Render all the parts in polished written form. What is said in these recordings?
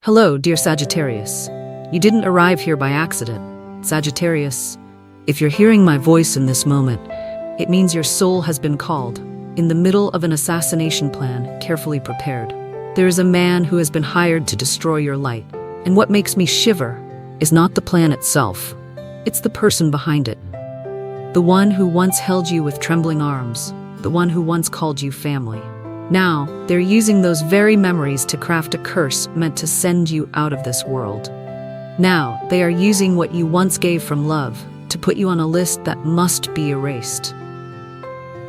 Hello, dear Sagittarius. You didn't arrive here by accident. Sagittarius, if you're hearing my voice in this moment, it means your soul has been called, in the middle of an assassination plan, carefully prepared. There is a man who has been hired to destroy your light, and what makes me shiver is not the plan itself. It's the person behind it. The one who once held you with trembling arms, the one who once called you family. Now, they're using those very memories to craft a curse meant to send you out of this world. Now, they are using what you once gave from love to put you on a list that must be erased.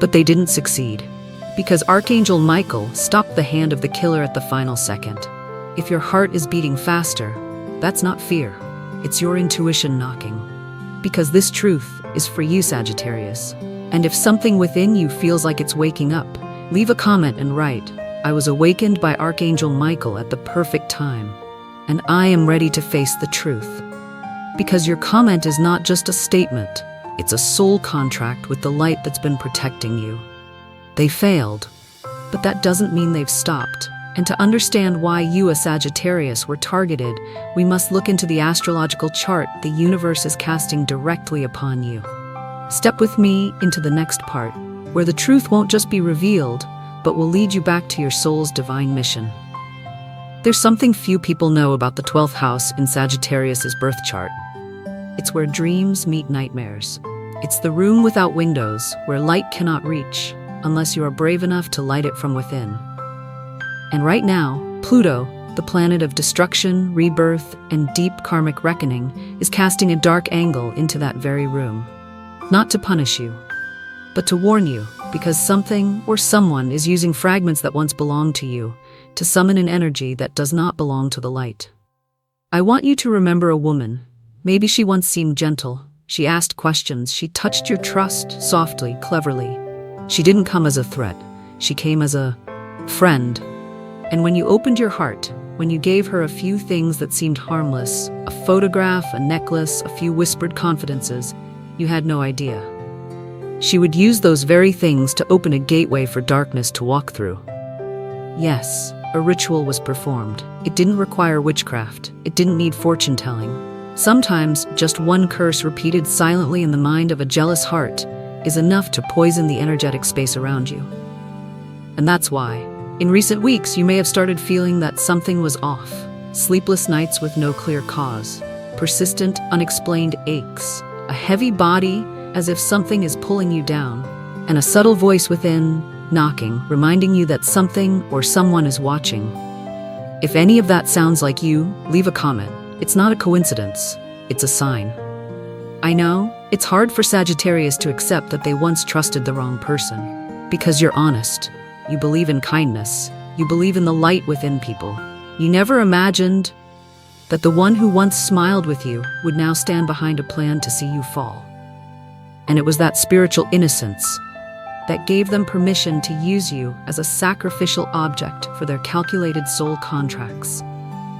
But they didn't succeed, because Archangel Michael stopped the hand of the killer at the final second. If your heart is beating faster, that's not fear, it's your intuition knocking. Because this truth is for you, Sagittarius. And if something within you feels like it's waking up, leave a comment and write, "I was awakened by Archangel Michael at the perfect time, and I am ready to face the truth." Because your comment is not just a statement, it's a soul contract with the light that's been protecting you. They failed, but that doesn't mean they've stopped. And to understand why you, a Sagittarius, were targeted, we must look into the astrological chart the universe is casting directly upon you. Step with me into the next part, where the truth won't just be revealed, but will lead you back to your soul's divine mission. There's something few people know about the 12th house in Sagittarius's birth chart. It's where dreams meet nightmares. It's the room without windows, where light cannot reach, unless you are brave enough to light it from within. And right now, Pluto, the planet of destruction, rebirth, and deep karmic reckoning, is casting a dark angle into that very room. Not to punish you, but to warn you, because something or someone is using fragments that once belonged to you to summon an energy that does not belong to the light. I want you to remember a woman. Maybe she once seemed gentle. She asked questions. She touched your trust softly, cleverly. She didn't come as a threat. She came as a friend. And when you opened your heart, when you gave her a few things that seemed harmless, a photograph, a necklace, a few whispered confidences, you had no idea. She would use those very things to open a gateway for darkness to walk through. Yes, a ritual was performed. It didn't require witchcraft. It didn't need fortune-telling. Sometimes, just one curse repeated silently in the mind of a jealous heart is enough to poison the energetic space around you. And that's why, in recent weeks, you may have started feeling that something was off. Sleepless nights with no clear cause. Persistent, unexplained aches. A heavy body, as if something is pulling you down, and a subtle voice within, knocking, reminding you that something or someone is watching. If any of that sounds like you, leave a comment. It's not a coincidence, it's a sign. I know, it's hard for Sagittarius to accept that they once trusted the wrong person. Because you're honest, you believe in kindness, you believe in the light within people. You never imagined that the one who once smiled with you would now stand behind a plan to see you fall. And it was that spiritual innocence that gave them permission to use you as a sacrificial object for their calculated soul contracts.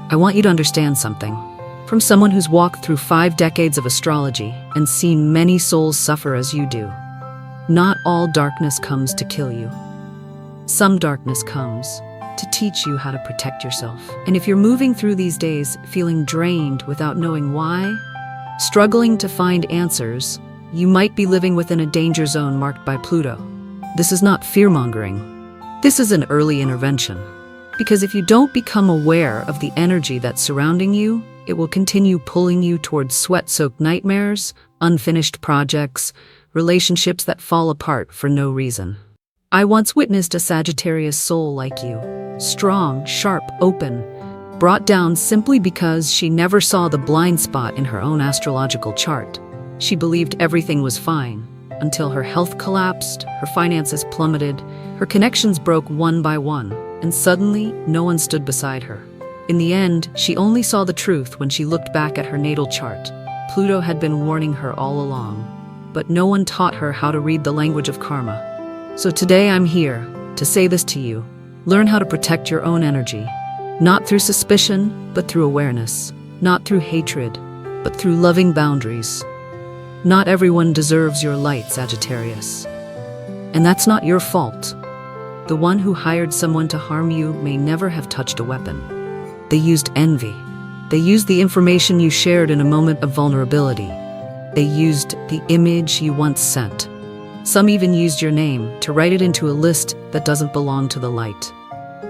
I want you to understand something. From someone who's walked through 5 decades of astrology and seen many souls suffer as you do, not all darkness comes to kill you. Some darkness comes to teach you how to protect yourself. And if you're moving through these days feeling drained without knowing why, struggling to find answers, you might be living within a danger zone marked by Pluto. This is not fear-mongering. This is an early intervention. Because if you don't become aware of the energy that's surrounding you, it will continue pulling you towards sweat-soaked nightmares, unfinished projects, relationships that fall apart for no reason. I once witnessed a Sagittarius soul like you, strong, sharp, open, brought down simply because she never saw the blind spot in her own astrological chart. She believed everything was fine, until her health collapsed, her finances plummeted, her connections broke one by one, and suddenly, no one stood beside her. In the end, she only saw the truth when she looked back at her natal chart. Pluto had been warning her all along, but no one taught her how to read the language of karma. So today I'm here to say this to you. Learn how to protect your own energy, not through suspicion, but through awareness, not through hatred, but through loving boundaries. Not everyone deserves your light, Sagittarius. And that's not your fault. The one who hired someone to harm you may never have touched a weapon. They used envy. They used the information you shared in a moment of vulnerability. They used the image you once sent. Some even used your name to write it into a list that doesn't belong to the light.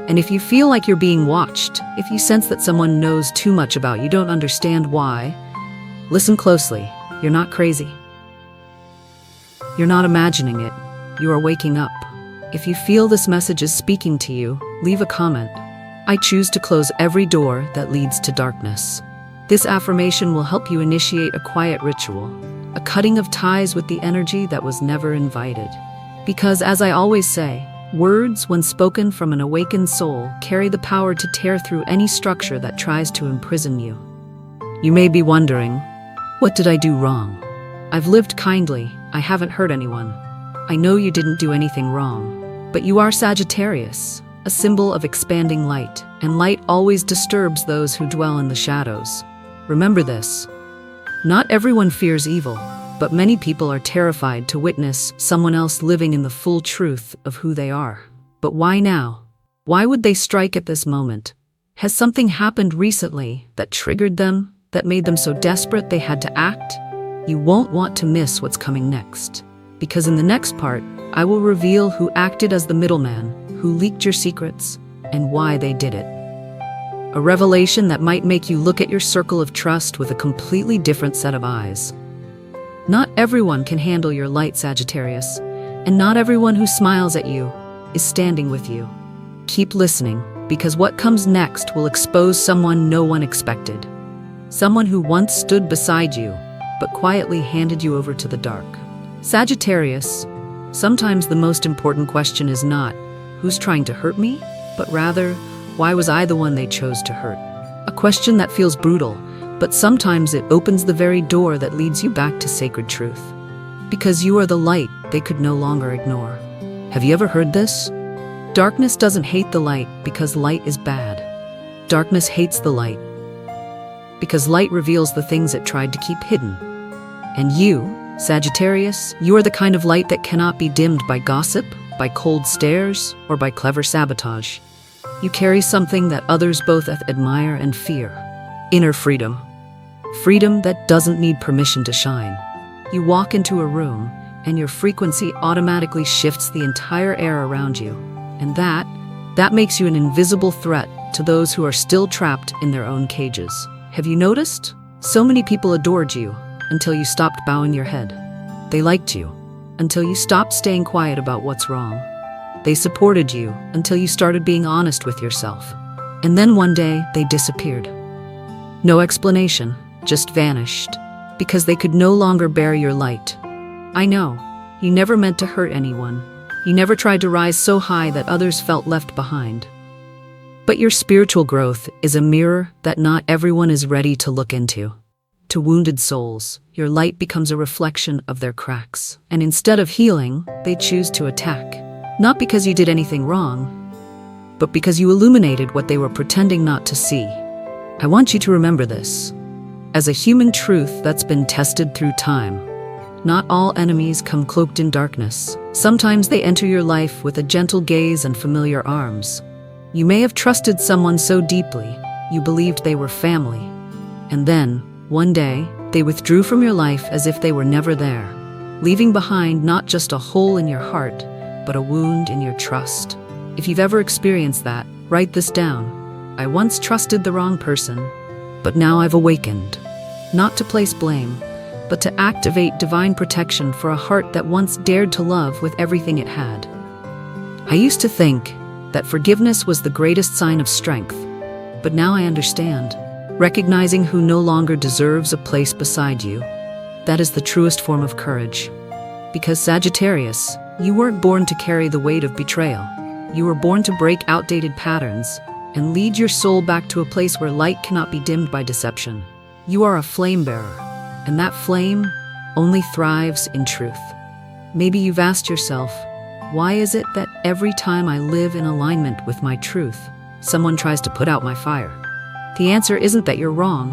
And if you feel like you're being watched, if you sense that someone knows too much about you, don't understand why, listen closely. You're not crazy. You're not imagining it. You are waking up. If you feel this message is speaking to you, leave a comment. I choose to close every door that leads to darkness. This affirmation will help you initiate a quiet ritual, a cutting of ties with the energy that was never invited. Because, as I always say, words, when spoken from an awakened soul, carry the power to tear through any structure that tries to imprison you. You may be wondering, what did I do wrong? I've lived kindly. I haven't hurt anyone. I know you didn't do anything wrong. But you are Sagittarius, a symbol of expanding light, and light always disturbs those who dwell in the shadows. Remember this. Not everyone fears evil, but many people are terrified to witness someone else living in the full truth of who they are. But why now? Why would they strike at this moment? Has something happened recently that triggered them, that made them so desperate they had to act? You won't want to miss what's coming next. Because in the next part, I will reveal who acted as the middleman, who leaked your secrets, and why they did it. A revelation that might make you look at your circle of trust with a completely different set of eyes. Not everyone can handle your light, Sagittarius, and not everyone who smiles at you is standing with you. Keep listening, because what comes next will expose someone no one expected. Someone who once stood beside you, but quietly handed you over to the dark. Sagittarius, sometimes the most important question is not, who's trying to hurt me? But rather, why was I the one they chose to hurt? A question that feels brutal, but sometimes it opens the very door that leads you back to sacred truth. Because you are the light they could no longer ignore. Have you ever heard this? Darkness doesn't hate the light because light is bad. Darkness hates the light because light reveals the things it tried to keep hidden. And you, Sagittarius, you are the kind of light that cannot be dimmed by gossip, by cold stares, or by clever sabotage. You carry something that others both admire and fear. Inner freedom. Freedom that doesn't need permission to shine. You walk into a room, and your frequency automatically shifts the entire air around you. And that makes you an invisible threat to those who are still trapped in their own cages. Have you noticed? So many people adored you until you stopped bowing your head. They liked you until you stopped staying quiet about what's wrong. They supported you until you started being honest with yourself. And then one day, they disappeared. No explanation, just vanished, because they could no longer bear your light. I know, you never meant to hurt anyone. You never tried to rise so high that others felt left behind. But your spiritual growth is a mirror that not everyone is ready to look into. To wounded souls, your light becomes a reflection of their cracks. And instead of healing, they choose to attack. Not because you did anything wrong, but because you illuminated what they were pretending not to see. I want you to remember this as a human truth that's been tested through time. Not all enemies come cloaked in darkness. Sometimes they enter your life with a gentle gaze and familiar arms. You may have trusted someone so deeply, you believed they were family. And then, one day, they withdrew from your life as if they were never there, leaving behind not just a hole in your heart, but a wound in your trust. If you've ever experienced that, write this down. I once trusted the wrong person, but now I've awakened. Not to place blame, but to activate divine protection for a heart that once dared to love with everything it had. I used to think that forgiveness was the greatest sign of strength, but now I understand. Recognizing who no longer deserves a place beside you, that is the truest form of courage. Because Sagittarius, you weren't born to carry the weight of betrayal. You were born to break outdated patterns and lead your soul back to a place where light cannot be dimmed by deception. You are a flame bearer, and that flame only thrives in truth. Maybe you've asked yourself, why is it that every time I live in alignment with my truth, someone tries to put out my fire? The answer isn't that you're wrong,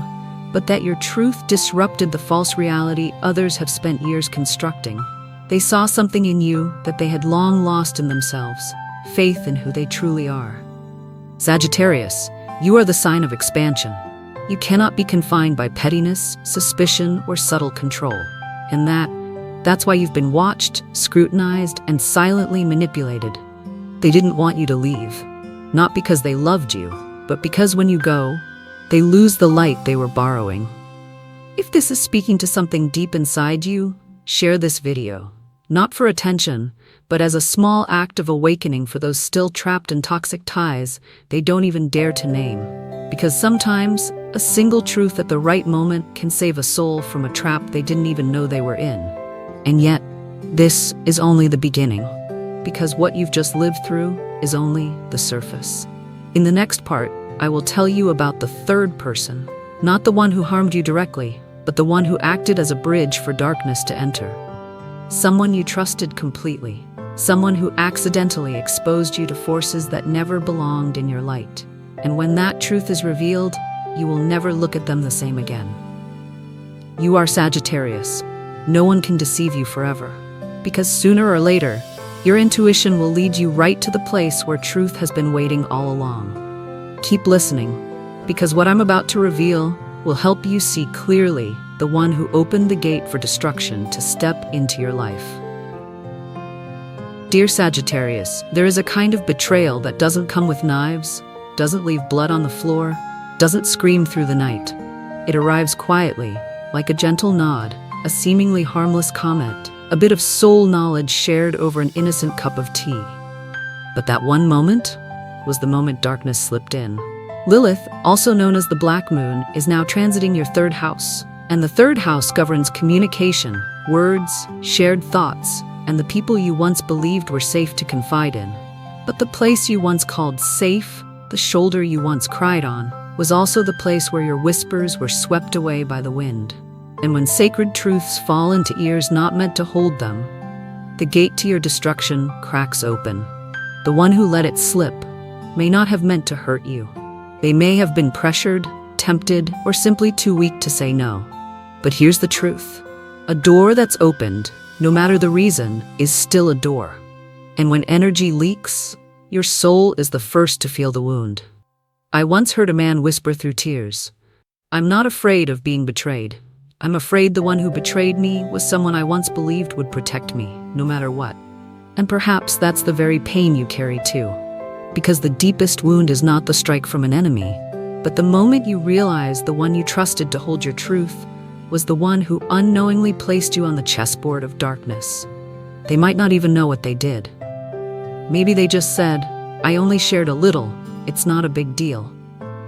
but that your truth disrupted the false reality others have spent years constructing. They saw something in you that they had long lost in themselves, faith in who they truly are. Sagittarius, You are the sign of expansion. You cannot be confined by pettiness, suspicion, or subtle control. And that's why you've been watched, scrutinized, and silently manipulated. They didn't want you to leave. Not because they loved you, but because when you go, they lose the light they were borrowing. If this is speaking to something deep inside you, share this video. Not for attention, but as a small act of awakening for those still trapped in toxic ties they don't even dare to name. Because sometimes, a single truth at the right moment can save a soul from a trap they didn't even know they were in. And yet, this is only the beginning. Because what you've just lived through is only the surface. In the next part, I will tell you about the third person. Not the one who harmed you directly, but the one who acted as a bridge for darkness to enter. Someone you trusted completely. Someone who accidentally exposed you to forces that never belonged in your light. And when that truth is revealed, you will never look at them the same again. You are Sagittarius. No one can deceive you forever. Because sooner or later, your intuition will lead you right to the place where truth has been waiting all along. Keep listening, because what I'm about to reveal will help you see clearly the one who opened the gate for destruction to step into your life. Dear Sagittarius, there is a kind of betrayal that doesn't come with knives, doesn't leave blood on the floor, doesn't scream through the night. It arrives quietly, like a gentle nod, a seemingly harmless comment, a bit of soul knowledge shared over an innocent cup of tea. But that one moment was the moment darkness slipped in. Lilith, also known as the Black Moon, is now transiting your third house. And the third house governs communication, words, shared thoughts, and the people you once believed were safe to confide in. But the place you once called safe, the shoulder you once cried on, was also the place where your whispers were swept away by the wind. And when sacred truths fall into ears not meant to hold them, the gate to your destruction cracks open. The one who let it slip may not have meant to hurt you. They may have been pressured, tempted, or simply too weak to say no. But here's the truth. A door that's opened, no matter the reason, is still a door. And when energy leaks, your soul is the first to feel the wound. I once heard a man whisper through tears, "I'm not afraid of being betrayed. I'm afraid the one who betrayed me was someone I once believed would protect me, no matter what." And perhaps that's the very pain you carry too. Because the deepest wound is not the strike from an enemy, but the moment you realize the one you trusted to hold your truth was the one who unknowingly placed you on the chessboard of darkness. They might not even know what they did. Maybe they just said, "I only shared a little, it's not a big deal."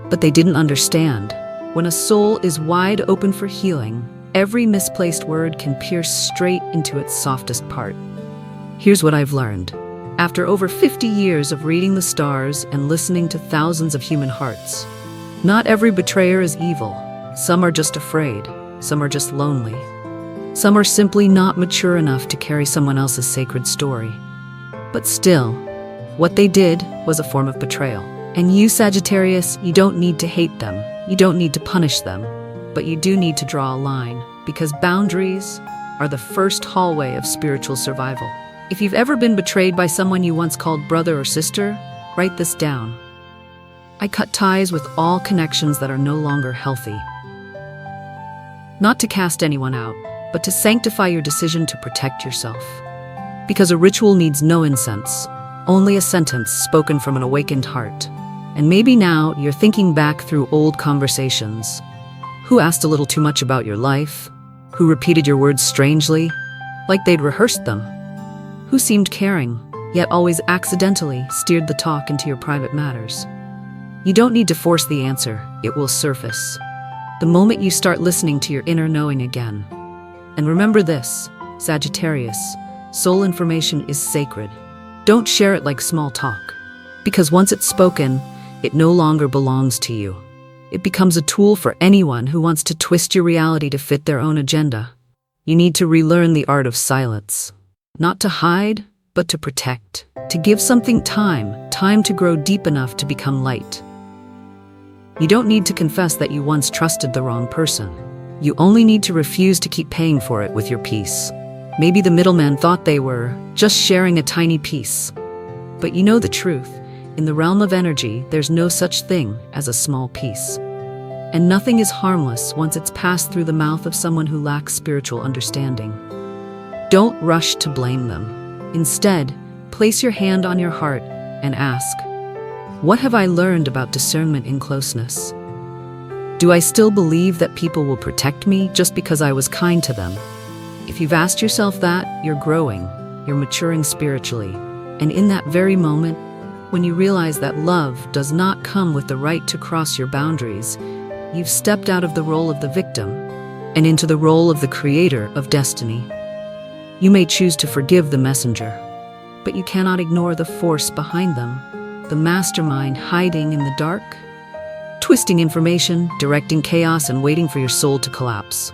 But they didn't understand. When a soul is wide open for healing, every misplaced word can pierce straight into its softest part. Here's what I've learned. After over 50 years of reading the stars and listening to thousands of human hearts, not every betrayer is evil. Some are just afraid. Some are just lonely. Some are simply not mature enough to carry someone else's sacred story. But still, what they did was a form of betrayal. And you, Sagittarius, you don't need to hate them. You don't need to punish them. But you do need to draw a line, because boundaries are the first hallway of spiritual survival. If you've ever been betrayed by someone you once called brother or sister, write this down. I cut ties with all connections that are no longer healthy. Not to cast anyone out, but to sanctify your decision to protect yourself. Because a ritual needs no incense, only a sentence spoken from an awakened heart. And maybe now you're thinking back through old conversations. Who asked a little too much about your life? Who repeated your words strangely, like they'd rehearsed them? Who seemed caring, yet always accidentally steered the talk into your private matters? You don't need to force the answer, it will surface. The moment you start listening to your inner knowing again. And remember this, Sagittarius, soul information is sacred. Don't share it like small talk. Because once it's spoken, it no longer belongs to you. It becomes a tool for anyone who wants to twist your reality to fit their own agenda. You need to relearn the art of silence. Not to hide, but to protect. To give something time to grow deep enough to become light. You don't need to confess that you once trusted the wrong person. You only need to refuse to keep paying for it with your peace. Maybe the middleman thought they were just sharing a tiny piece. But you know the truth. In the realm of energy, there's no such thing as a small piece. And nothing is harmless once it's passed through the mouth of someone who lacks spiritual understanding. Don't rush to blame them. Instead, place your hand on your heart and ask, what have I learned about discernment in closeness? Do I still believe that people will protect me just because I was kind to them? If you've asked yourself that, you're growing, you're maturing spiritually. And in that very moment, when you realize that love does not come with the right to cross your boundaries, you've stepped out of the role of the victim and into the role of the creator of destiny. You may choose to forgive the messenger, but you cannot ignore the force behind them, the mastermind hiding in the dark, twisting information, directing chaos, and waiting for your soul to collapse.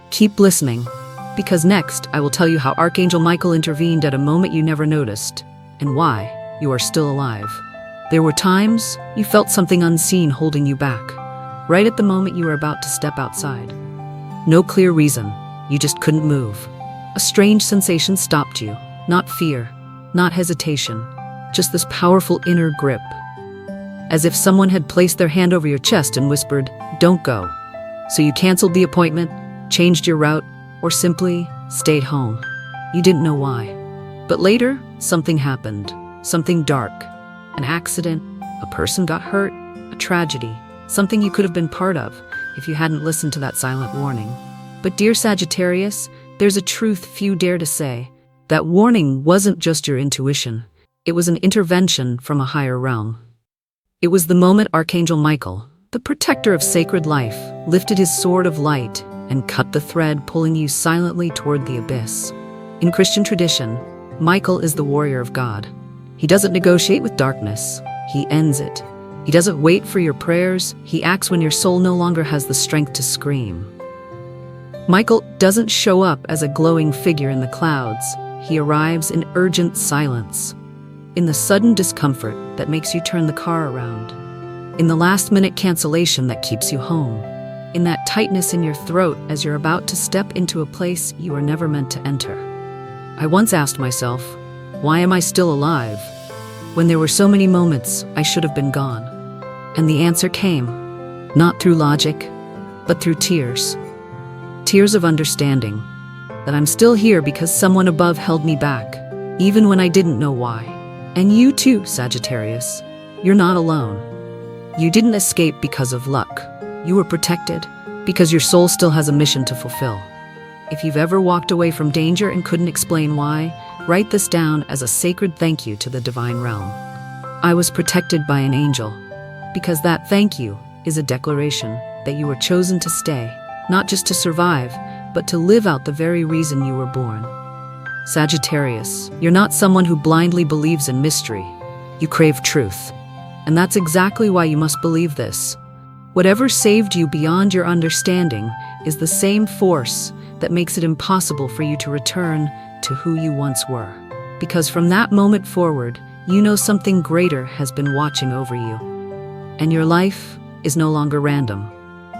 Keep listening, because next I will tell you how Archangel Michael intervened at a moment you never noticed, and why you are still alive. There were times you felt something unseen holding you back, right at the moment you were about to step outside. No clear reason, you just couldn't move. A strange sensation stopped you, not fear, not hesitation, just this powerful inner grip. As if someone had placed their hand over your chest and whispered, "Don't go." So you canceled the appointment, changed your route, or simply stayed home. You didn't know why. But later, something happened. Something dark. An accident, a person got hurt, a tragedy, something you could have been part of if you hadn't listened to that silent warning. But dear Sagittarius, there's a truth few dare to say. That warning wasn't just your intuition. It was an intervention from a higher realm. It was the moment Archangel Michael, the protector of sacred life, lifted his sword of light and cut the thread pulling you silently toward the abyss. In Christian tradition, Michael is the warrior of God. He doesn't negotiate with darkness, he ends it. He doesn't wait for your prayers, he acts when your soul no longer has the strength to scream. Michael doesn't show up as a glowing figure in the clouds, he arrives in urgent silence. In the sudden discomfort that makes you turn the car around. In the last-minute cancellation that keeps you home. In that tightness in your throat as you're about to step into a place you were never meant to enter. I once asked myself, why am I still alive? When there were so many moments I should have been gone. And the answer came, not through logic, but through tears. Tears of understanding. That I'm still here because someone above held me back, even when I didn't know why. And you too, Sagittarius. You're not alone. You didn't escape because of luck. You were protected because your soul still has a mission to fulfill. If you've ever walked away from danger and couldn't explain why, write this down as a sacred thank you to the divine realm. I was protected by an angel, because that thank you is a declaration that you were chosen to stay, not just to survive, but to live out the very reason you were born. Sagittarius, you're not someone who blindly believes in mystery. You crave truth. And that's exactly why you must believe this. Whatever saved you beyond your understanding is the same force that makes it impossible for you to return to who you once were. Because from that moment forward, you know something greater has been watching over you. And your life is no longer random.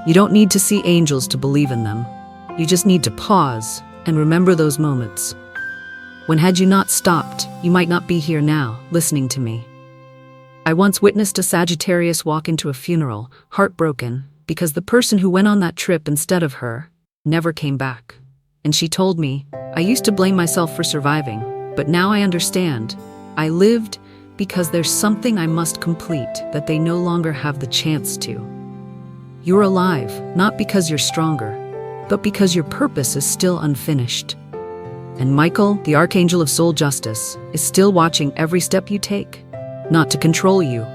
You don't need to see angels to believe in them. You just need to pause and remember those moments. When had you not stopped, you might not be here now, listening to me. I once witnessed a Sagittarius walk into a funeral, heartbroken, because the person who went on that trip instead of her never came back. And she told me, I used to blame myself for surviving, but now I understand. I lived because there's something I must complete that they no longer have the chance to. You're alive, not because you're stronger, but because your purpose is still unfinished. And Michael, the Archangel of Soul Justice, is still watching every step you take, not to control you,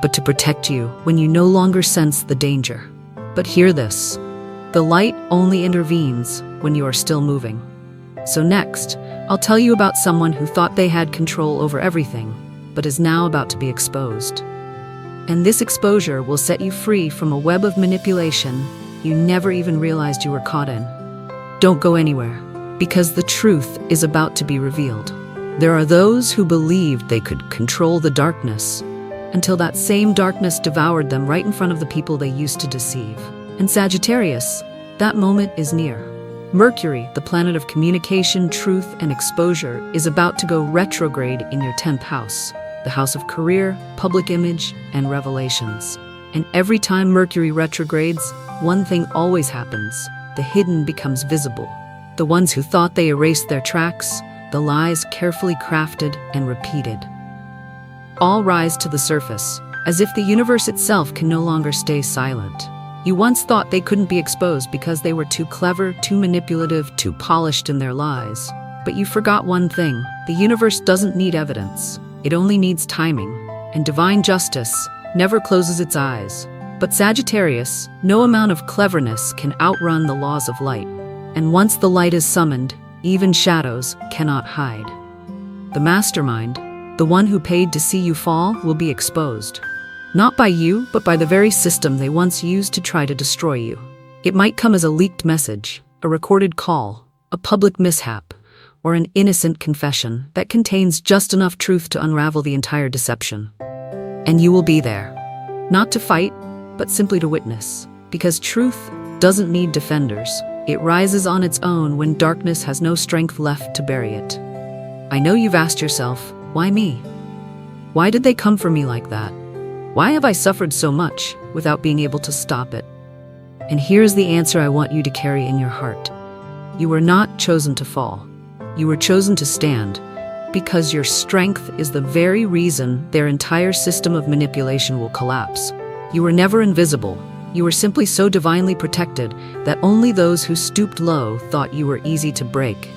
but to protect you when you no longer sense the danger. But hear this, the light only intervenes when you are still moving. So next, I'll tell you about someone who thought they had control over everything, but is now about to be exposed. And this exposure will set you free from a web of manipulation you never even realized you were caught in. Don't go anywhere, because the truth is about to be revealed. There are those who believed they could control the darkness, until that same darkness devoured them right in front of the people they used to deceive. And Sagittarius, that moment is near. Mercury, the planet of communication, truth, and exposure, is about to go retrograde in your 10th house. the house of career, public image, and revelations. And every time Mercury retrogrades, one thing always happens. The hidden becomes visible. The ones who thought they erased their tracks, the lies carefully crafted and repeated, all rise to the surface, as if the universe itself can no longer stay silent. You once thought they couldn't be exposed because they were too clever, too manipulative, too polished in their lies. But you forgot one thing: the universe doesn't need evidence. It only needs timing, and divine justice never closes its eyes. But Sagittarius, no amount of cleverness can outrun the laws of light. And once the light is summoned, even shadows cannot hide. The mastermind, the one who paid to see you fall, will be exposed. Not by you, but by the very system they once used to try to destroy you. It might come as a leaked message, a recorded call, a public mishap, or an innocent confession that contains just enough truth to unravel the entire deception. And you will be there, not to fight, but simply to witness. Because truth doesn't need defenders. It rises on its own when darkness has no strength left to bury it. I know you've asked yourself, why me? Why did they come for me like that? Why have I suffered so much without being able to stop it? And here's the answer I want you to carry in your heart. You were not chosen to fall. You were chosen to stand, because your strength is the very reason their entire system of manipulation will collapse. You were never invisible. You were simply so divinely protected that only those who stooped low thought you were easy to break.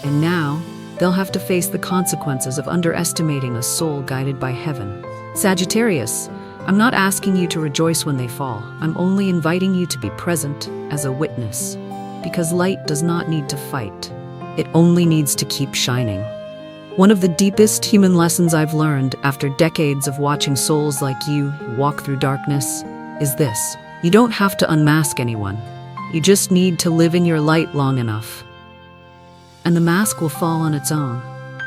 And now, they'll have to face the consequences of underestimating a soul guided by heaven. Sagittarius, I'm not asking you to rejoice when they fall. I'm only inviting you to be present as a witness. Because light does not need to fight. It only needs to keep shining. One of the deepest human lessons I've learned after decades of watching souls like you walk through darkness is this: you don't have to unmask anyone. You just need to live in your light long enough. And the mask will fall on its own.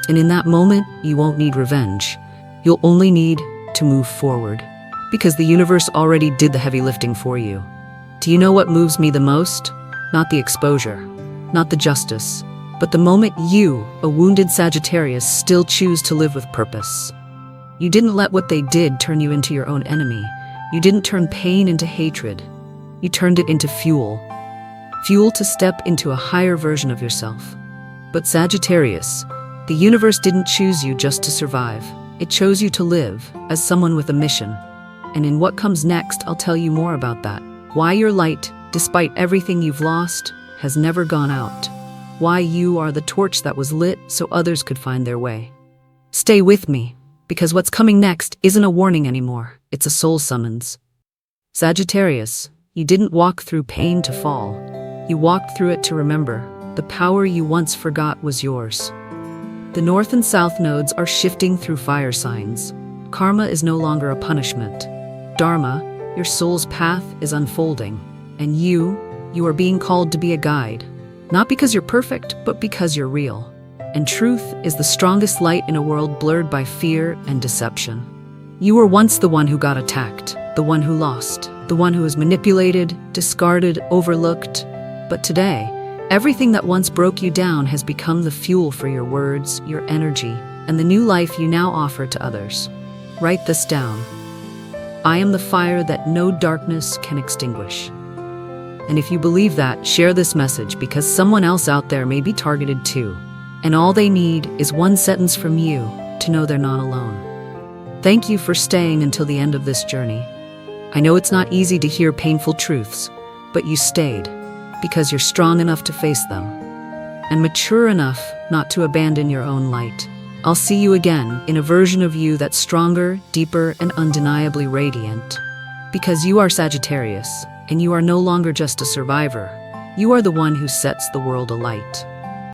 And in that moment, you won't need revenge. You'll only need to move forward. Because the universe already did the heavy lifting for you. Do you know what moves me the most? Not the exposure, not the justice, but the moment you, a wounded Sagittarius, still choose to live with purpose. You didn't let what they did turn you into your own enemy. You didn't turn pain into hatred. You turned it into fuel. Fuel to step into a higher version of yourself. But Sagittarius, the universe didn't choose you just to survive. It chose you to live as someone with a mission. And in what comes next, I'll tell you more about that. Why your light, despite everything you've lost, has never gone out. Why you are the torch that was lit so others could find their way. Stay with me, because what's coming next isn't a warning anymore. It's a soul summons. Sagittarius, you didn't walk through pain to fall. You walked through it to remember. The power you once forgot was yours. The north and south nodes are shifting through fire signs. Karma is no longer a punishment. Dharma, your soul's path, is unfolding. And you are being called to be a guide. Not because you're perfect, but because you're real. And truth is the strongest light in a world blurred by fear and deception. You were once the one who got attacked, the one who lost, the one who was manipulated, discarded, overlooked. But today, everything that once broke you down has become the fuel for your words, your energy, and the new life you now offer to others. Write this down. I am the fire that no darkness can extinguish. And if you believe that, share this message, because someone else out there may be targeted too. And all they need is one sentence from you to know they're not alone. Thank you for staying until the end of this journey. I know it's not easy to hear painful truths, but you stayed because you're strong enough to face them and mature enough not to abandon your own light. I'll see you again in a version of you that's stronger, deeper, and undeniably radiant. Because you are Sagittarius, and you are no longer just a survivor. You are the one who sets the world alight.